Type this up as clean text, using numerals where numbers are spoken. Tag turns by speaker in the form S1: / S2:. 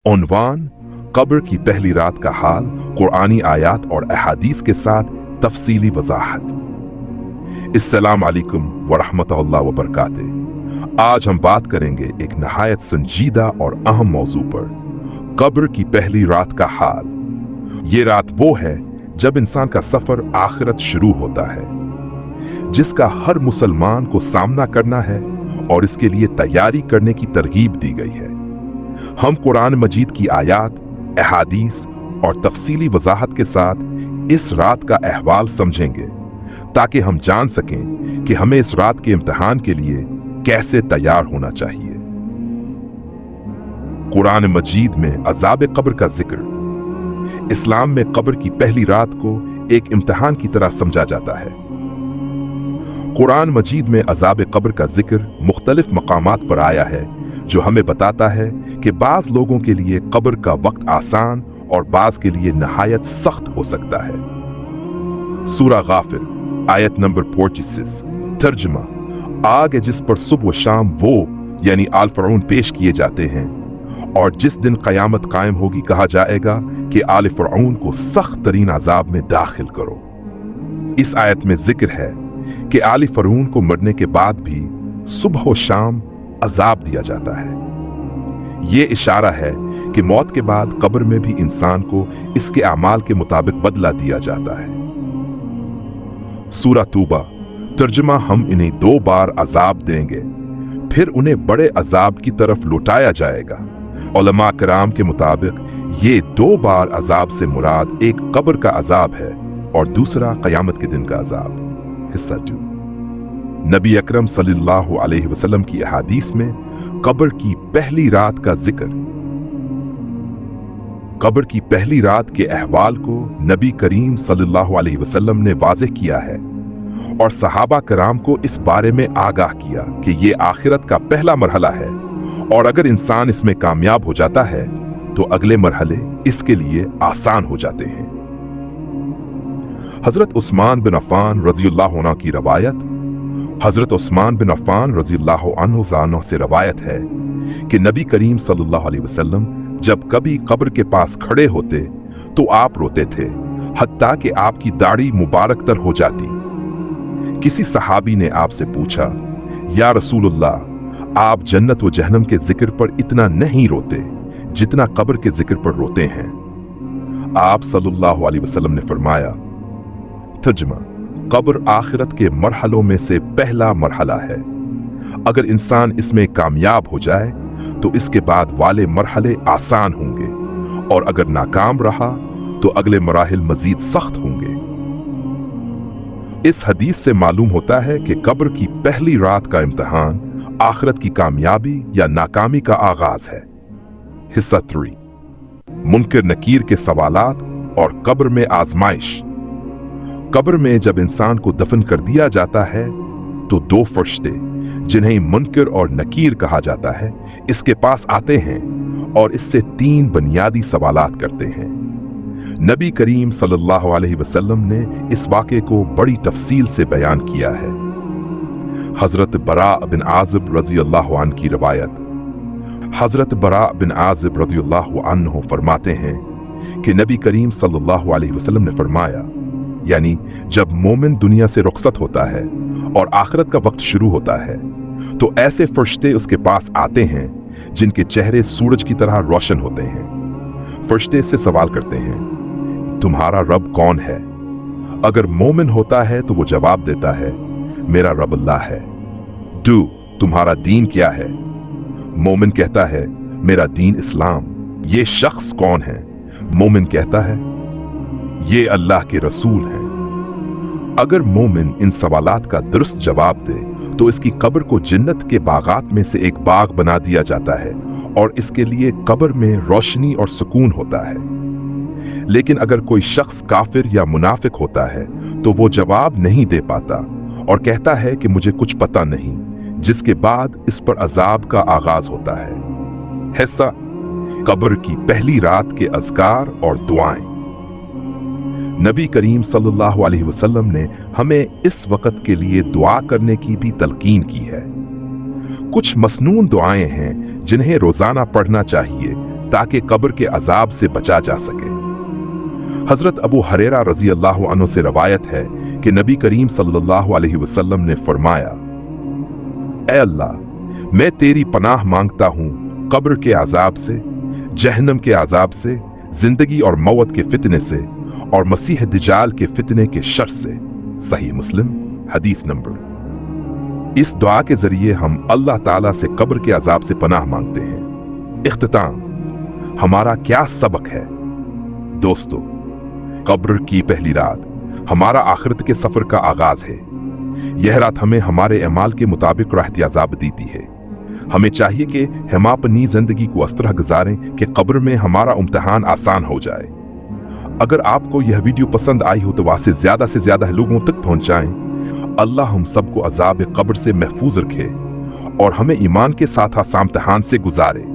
S1: उन्वान कब्र की पहली रात का हाल, कुरानी आयात और अहादीस के साथ तफसीली वजाहत। अस्सलाम अलैकुम वरहमतुल्लाहि वबरकातुहू। आज हम बात करेंगे एक नहायत संजीदा और अहम मौजू पर, कब्र की पहली रात का हाल। ये रात वो है जब इंसान का सफर आखिरत शुरू होता है, जिसका हर मुसलमान को सामना करना है और इसके लिए तैयारी करने की तरगीब दी गई है। हम कुरान मजीद की आयात, अहादीस और तफसीली वजाहत के साथ इस रात का अहवाल समझेंगे, ताकि हम जान सकें कि हमें इस रात के इम्तिहान के लिए कैसे तैयार होना चाहिए। कुरान मजीद में अजाब कब्र का जिक्र। इस्लाम में कब्र की पहली रात को एक इम्तिहान की तरह समझा जाता है। कुरान मजीद में अजाब कब्र का जिक्र मुख्तलिफ मकामात पर आया है, जो हमें बताता है कि बाज लोगों के लिए कब्र का वक्त आसान और बाज के लिए नहायत सख्त हो सकता है। सूरा गाफिर आयत नंबर 46। तर्जुमा, आग है जिस पर सुबह व शाम वो यानी आल फरऊन पेश किए जाते हैं, और जिस दिन कयामत कायम होगी कहा जाएगा कि आल फरऊन को सख्त तरीन अजाब में दाखिल करो। इस आयत में जिक्र है कि आल फरऊन को मरने के बाद भी सुबह व शाम अजाब दिया जाता है। ये इशारा है कि मौत के बाद कब्र में भी इंसान को इसके अमाल के मुताबिक बदला दिया जाता है। सूरा तूबा। तर्जुमा, हम इन्हें 2 बार अजाब देंगे, फिर उन्हें बड़े अजाब की तरफ लौटाया जाएगा। उलमा कराम के मुताबिक ये 2 बार अजाब से मुराद एक कब्र का अजाब है और दूसरा कयामत के दिन का अजाब। हिस्सा 2। नबी अकरम सल्लल्लाहु अलैहि वसल्लम की अहादीस में कब्र की पहली रात का जिक्र। कब्र की पहली रात के अहवाल को नबी करीम सल्लल्लाहु अलैहि वसल्लम ने वाज़ेह किया है और सहाबा कराम को इस बारे में आगाह किया कि ये आखिरत का पहला मरहला है, और अगर इंसान इसमें कामयाब हो जाता है तो अगले मरहले इसके लिए आसान हो जाते हैं। हजरत उस्मान बिन अफ़्फ़ान रज़ियल्लाहु अन्हु की रवायत। हजरत उस्मान बिन अफ़्फ़ान रज़ियल्लाहु अन्हु से रवायत है कि नबी करीम सल्लल्लाहु अलैहि वसल्लम जब कभी कब्र के पास खड़े होते तो आप रोते थे, हत्ता कि आपकी दाढ़ी मुबारक तर हो जाती। किसी सहाबी ने आपसे पूछा, या रसूलुल्लाह, आप जन्नत व जहन्नम के जिक्र पर इतना नहीं रोते जितना कब्र के जिक्र पर रोते हैं। आप सल्लल्लाहु अलैहि वसल्लम ने फरमाया, तर्जुमा, कब्र आखिरत के मरहलों में से पहला मरहला है। अगर इंसान इसमें कामयाब हो जाए तो इसके बाद वाले मरहले आसान होंगे, और अगर नाकाम रहा तो अगले मराहिल मजीद सख्त होंगे। इस हदीस से मालूम होता है कि कब्र की पहली रात का इम्तिहान आखिरत की कामयाबी या नाकामी का आगाज है। हिस्सा 3। मुनकर नकीर के सवालात और कब्र में आजमाइश। कब्र में जब इंसान को दफन कर दिया जाता है तो 2 फरिश्ते, जिन्हें मुनकर और नकीर कहा जाता है, इसके पास आते हैं और इससे 3 बुनियादी सवालात करते हैं। नबी करीम सल्लल्लाहु अलैहि वसल्लम ने इस वाक़े को बड़ी तफसील से बयान किया है। हजरत बरा बिन आज़िब रज़ियल्लाहु अन्हु की रवायत। हजरत बरा बिन आज़िब रज़ियल्लाहु अन्हु फरमाते हैं कि नबी करीम सल्लल्लाहु अलैहि वसल्लम ने फरमाया, यानी जब मोमिन दुनिया से रुखसत होता है और आखिरत का वक्त शुरू होता है तो ऐसे फरिश्ते उसके पास आते हैं जिनके चेहरे सूरज की तरह रोशन होते हैं। फरिश्ते इससे सवाल करते हैं, तुम्हारा रब कौन है? अगर मोमिन होता है तो वो जवाब देता है, मेरा रब अल्लाह है। तुम्हारा दीन क्या है? मोमिन कहता है, मेरा दीन इस्लाम। ये शख्स कौन है? मोमिन कहता है, ये अल्लाह के रसूल हैं। अगर मोमिन इन सवालात का दुरुस्त जवाब दे तो इसकी कब्र को जन्नत के बागात में से एक बाग बना दिया जाता है और इसके लिए कब्र में रोशनी और सुकून होता है। लेकिन अगर कोई शख्स काफिर या मुनाफिक होता है तो वो जवाब नहीं दे पाता और कहता है कि मुझे कुछ पता नहीं, जिसके बाद इस पर अजाब का आगाज होता है। हिस्सा कब्र की पहली रात के अज़कार और दुआएं। नबी करीम सल्लल्लाहु अलैहि वसल्लम ने हमें इस वक्त के लिए दुआ करने की भी तलकीन की है। कुछ मसनून दुआएं हैं जिन्हें रोजाना पढ़ना चाहिए ताकि कब्र के अजाब से बचा जा सके। हजरत अबू हुरैरा रजी अल्लाह अन्हु से रवायत है कि नबी करीम सल्लल्लाहु अलैहि वसल्लम ने फरमाया, ऐ अल्लाह, मैं तेरी पनाह मांगता हूं कब्र के अजाब से, जहन्नम के अजाब से, जिंदगी और मौत के फितने से और मसीह दज्जाल के फितने के शर से। सही मुस्लिम हदीस नंबर। इस दुआ के जरिए हम अल्लाह ताला से कब्र के अजाब से पनाह मांगते हैं। इख्तिताम, हमारा क्या सबक है? दोस्तों, कब्र की पहली रात हमारा आखिरत के सफर का आगाज है। यह रात हमें हमारे अमाल के मुताबिक राहत अज़ाब देती है। हमें चाहिए कि हम अपनी जिंदगी को इस तरह गुजारें कि कब्र में हमारा इम्तिहान आसान हो जाए। अगर आपको यह वीडियो पसंद आई हो तो वासे ज्यादा से ज्यादा लोगों तक पहुंचाएं। अल्लाह हम सबको अज़ाब कब्र से महफूज रखे और हमें ईमान के साथ आसान इम्तिहान से गुजारे।